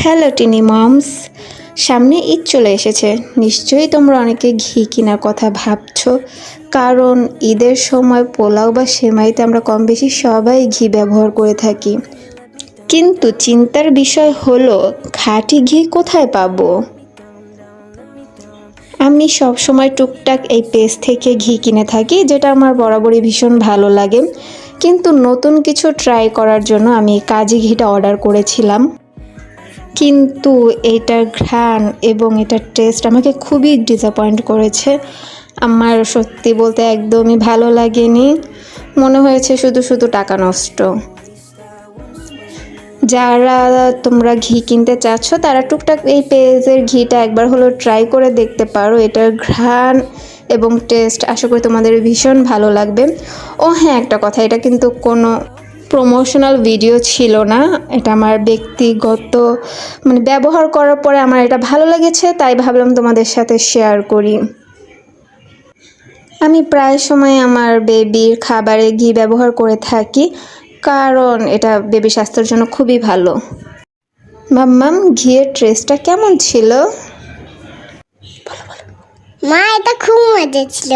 Hello টিনি moms, সামনে ঈদ চলে এসেছে। নিশ্চয়ই তোমরা অনেকে ঘি কেনার কথা ভাবছো, কারণ ঈদের সময় পোলাও বা সেমাইতে আমরা কম বেশি সবাই ঘি ব্যবহার করে থাকি। কিন্তু চিন্তার বিষয় হলো, খাঁটি ঘি কোথায় পাবো? আমি সবসময় টুকটাক এই পেজ থেকে ঘি কিনে থাকি, যেটা আমার বরাবরই ভীষণ ভালো লাগে। কিন্তু নতুন কিছু ট্রাই করার জন্য আমি কাজি ঘিটা অর্ডার করেছিলাম, কিন্তু এটার ঘ্রাণ এবং এটার টেস্ট আমাকে খুবই ডিসঅ্যাপয়েন্ট করেছে। আমার সত্যি বলতে একদমই ভালো লাগেনি, মনে হয়েছে শুধু শুধু টাকা নষ্ট। যারা তোমরা ঘি কিনতে চাচ্ছ তারা টুকটাক এই পেজের ঘিটা একবার হলো ট্রাই করে দেখতে পারো। এটার ঘ্রাণ এবং টেস্ট আশা করি তোমাদের ভীষণ ভালো লাগবে। ও হ্যাঁ, একটা কথা, এটা কিন্তু কোনো প্রমোশনাল ভিডিও ছিল না, এটা আমার ব্যক্তিগত ব্যবহার করার পরে আমার এটা ভালো লেগেছে, তাই ভাবলাম তোমাদের সাথে শেয়ার করি। আমি প্রায় সময় আমার বেবির খাবারে ঘি ব্যবহার করে থাকি, কারণ এটা বেবি স্বাস্থ্যের জন্য খুবই ভালো। মাম্মাম, ঘিয়ের টেস্টটা কেমন ছিল? মা, এটা খুব মজা ছিল।